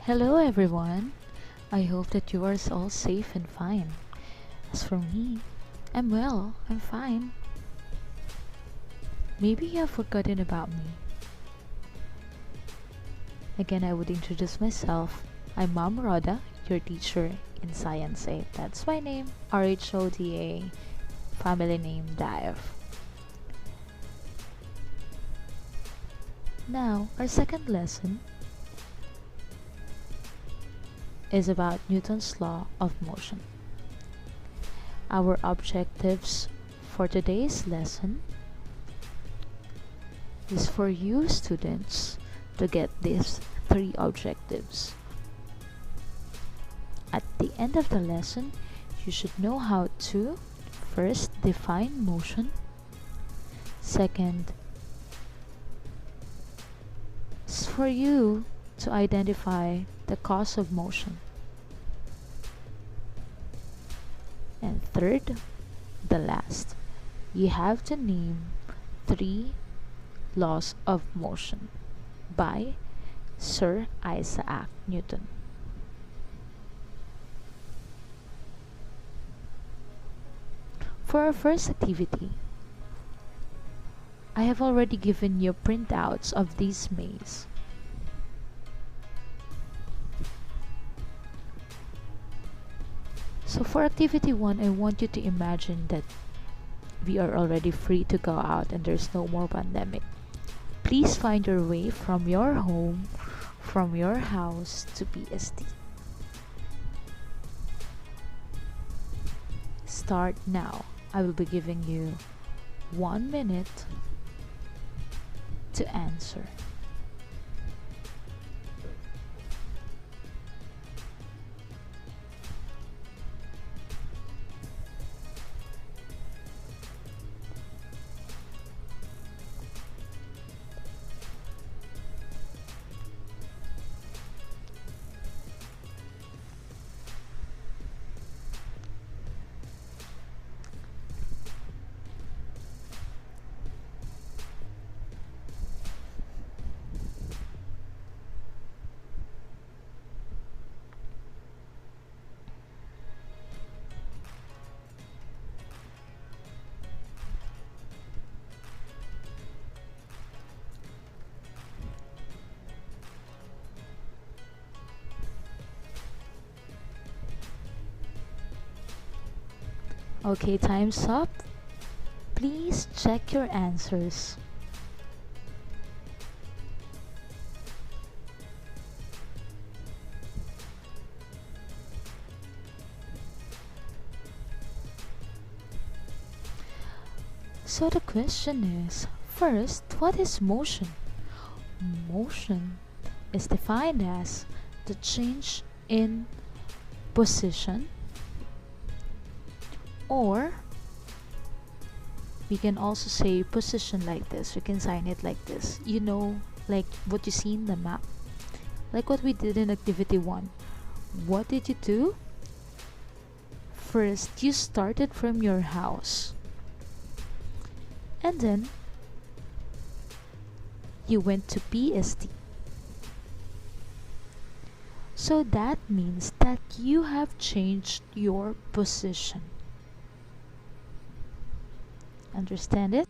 Hello everyone. I hope that you are all safe and fine. As for me, I'm well, I'm fine. Maybe you have forgotten about me. Again, I would introduce myself. I'm Mom Rhoda, your teacher in Science 8. That's my name, RHODA, family name Dive. Now, our second lesson is about Newton's law of motion. Our objectives for today's lesson is for you students to get these three objectives. At the end of the lesson, you should know how to first define motion, second, is for you to identify the cause of motion, and third, the last, you have to name three laws of motion by Sir Isaac Newton. For our first activity, I have already given you printouts of these maze. So for activity 1, I want you to imagine that we are already free to go out and there's no more pandemic. Please find your way from your home, from your house to PSD. Start now. I will be giving you 1 minute to answer. Okay, time's up. Please check your answers. So the question is, first, what is motion? Motion is defined as the change in position, or we can also say position like this. We can sign it like this. You know, like what you see in the map. Like what we did in activity 1. What did you do? First, you started from your house. And then, you went to PSD. So that means that you have changed your position. Understand it?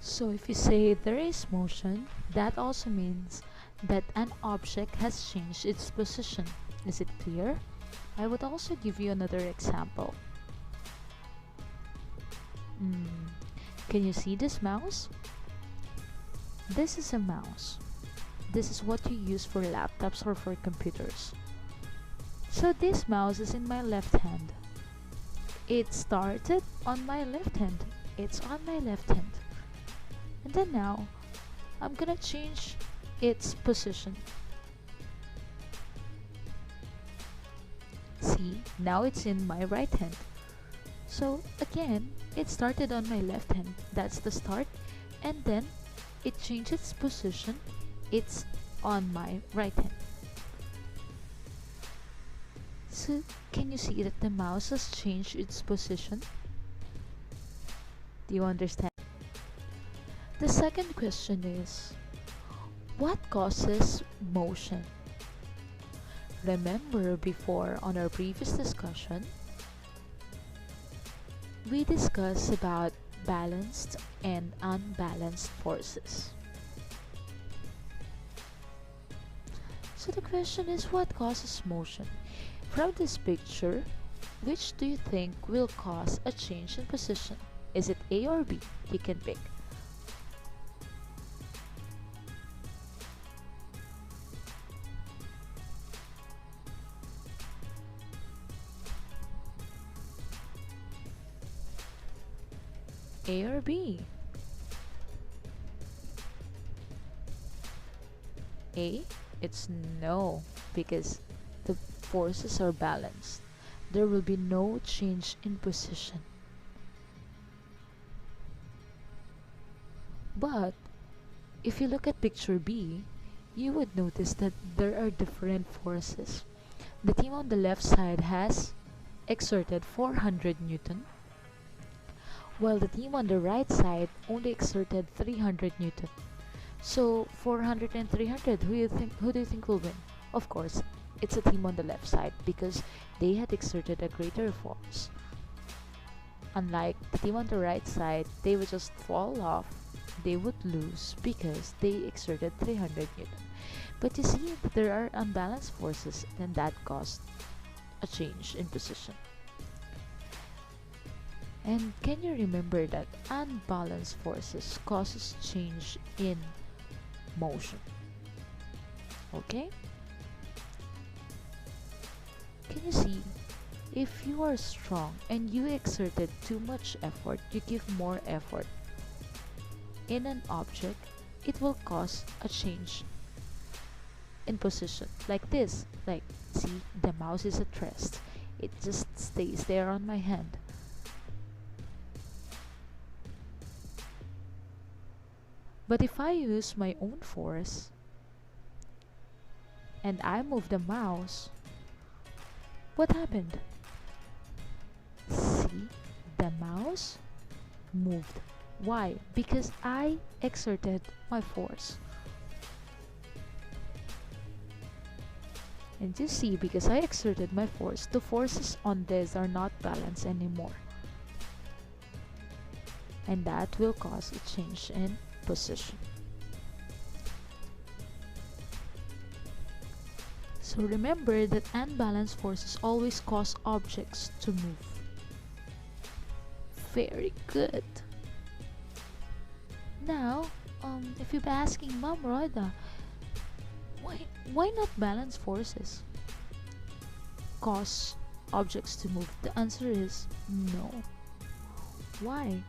So if you say there is motion, that also means that an object has changed its position. Is it clear? I would also give you another example. Can you see this mouse? This is a mouse. This is what you use for laptops or for computers. So this mouse is in my left hand. It started on my left hand. It's on my left hand. And then now, I'm gonna change its position. See, now it's in my right hand. So again, it started on my left hand. That's the start. And then it changed its position. It's on my right hand. So can you see that the mouse has changed its position? Do you understand? The second question is, what causes motion? Remember before on our previous discussion, we discussed about balanced and unbalanced forces. So the question is, what causes motion? From this picture, which do you think will cause a change in position? Is it A or B? You can pick. A or B? A? It's no, because the forces are balanced. There will be no change in position. But if you look at picture B, you would notice that there are different forces. The team on the left side has exerted 400 Newton, while the team on the right side only exerted 300 Newton. So 400 and 300, who do you think will win? Of course, it's a team on the left side because they had exerted a greater force. Unlike the team on the right side, they would just fall off. They would lose because they exerted 300 Newton. But you see that there are unbalanced forces and that caused a change in position. And can you remember that unbalanced forces causes change in motion? Okay? Can you see? If you are strong and you exerted too much effort, you give more effort in an object, it will cause a change in position. Like this. Like, see, the mouse is at rest. It just stays there on my hand. But if I use my own force and I move the mouse, what happened? See, the mouse moved. Why? Because I exerted my force. And you see, because I exerted my force, the forces on this are not balanced anymore. And that will cause a change in position. So remember that unbalanced forces always cause objects to move. Very good. Now, if you're asking Mom Rhoda, why not balanced forces cause objects to move? The answer is no. Why?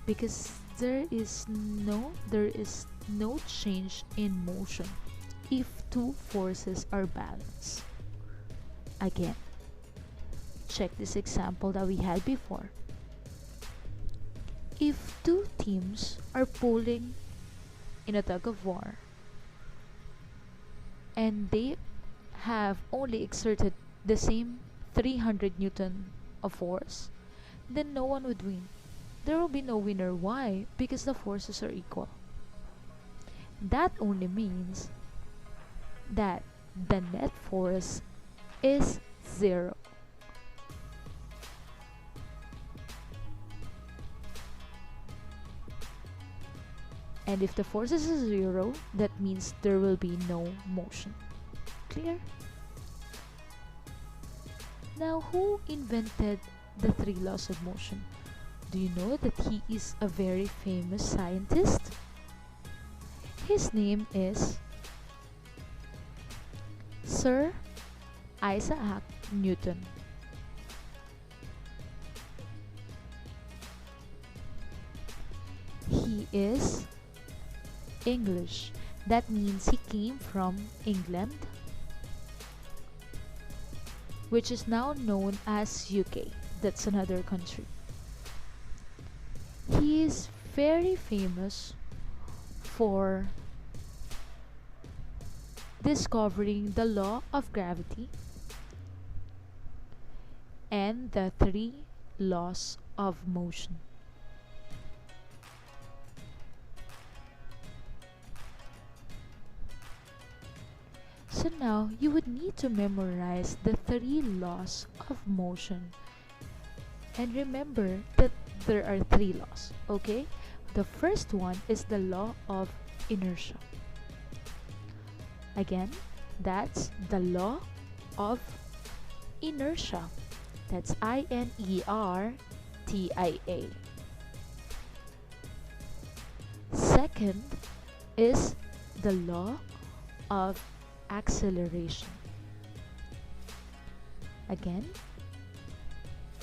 Because there is no change in motion if two forces are balanced. Again, check this example that we had before. If two teams are pulling in a tug of war and they have only exerted the same 300 Newton of force, then no one would win. There will be no winner. Why? Because the forces are equal. That only means that the net force is 0. And if the force is 0, that means there will be no motion. Clear? Now, who invented the 3 laws of motion? Do you know that he is a very famous scientist? His name is Sir Isaac Newton. He is English. That means he came from England, which is now known as UK. That's another country. He is very famous for discovering the law of gravity and the 3 laws of motion. now, you would need to memorize the three laws of motion. And remember that there are three laws, okay? The first one is the law of inertia. Again, that's the law of inertia. That's INERTIA. Second is the law of acceleration. Again,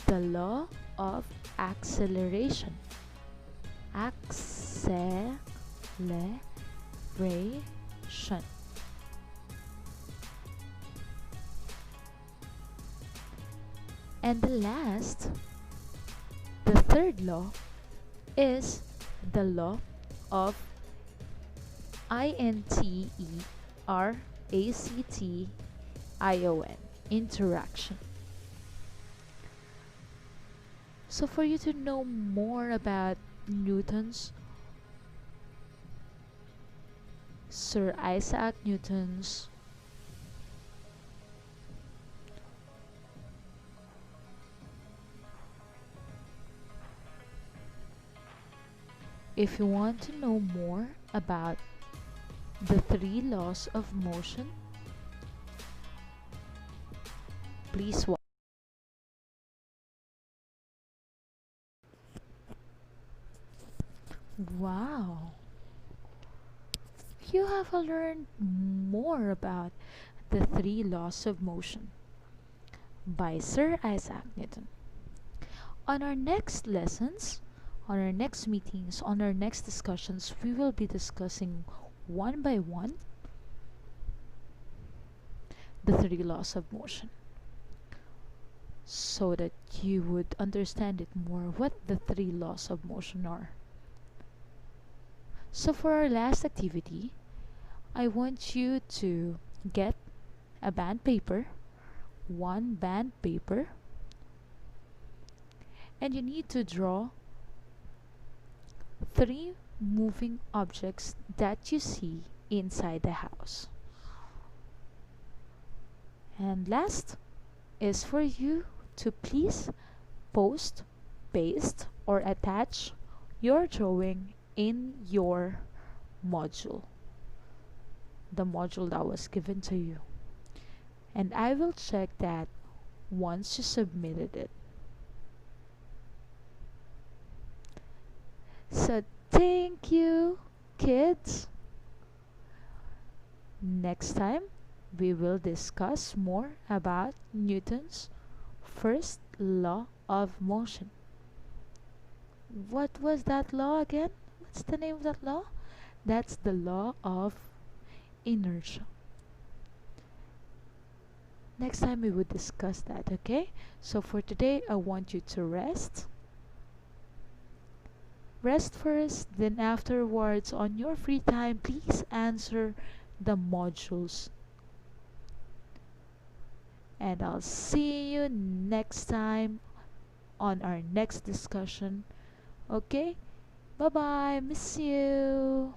the law of acceleration. Acceleration. And the third law is the law of INTERACTION, interaction. So for you to know more about Sir Isaac Newton's if you want to know more about the three laws of motion, please watch. Wow! You have learned more about the three laws of motion by Sir Isaac Newton. On our next lessons, on our next meetings, on our next discussions, we will be discussing one by one the three laws of motion so that you would understand it more what the three laws of motion are. So for our last activity, I want you to get a band paper, one band paper, and you need to draw three moving objects that you see inside the house. And last is for you to please post, paste, or attach your drawing in your module, the module that was given to you. And I will check that once you submitted it. So thank you, kids. Next time, we will discuss more about Newton's first law of motion. What was that law again? What's the name of that law? That's the law of inertia. Next time we will discuss that, okay? So for today, I want you to rest. Rest first, then afterwards, on your free time, please answer the modules. And I'll see you next time on our next discussion. Okay? Bye-bye. Miss you.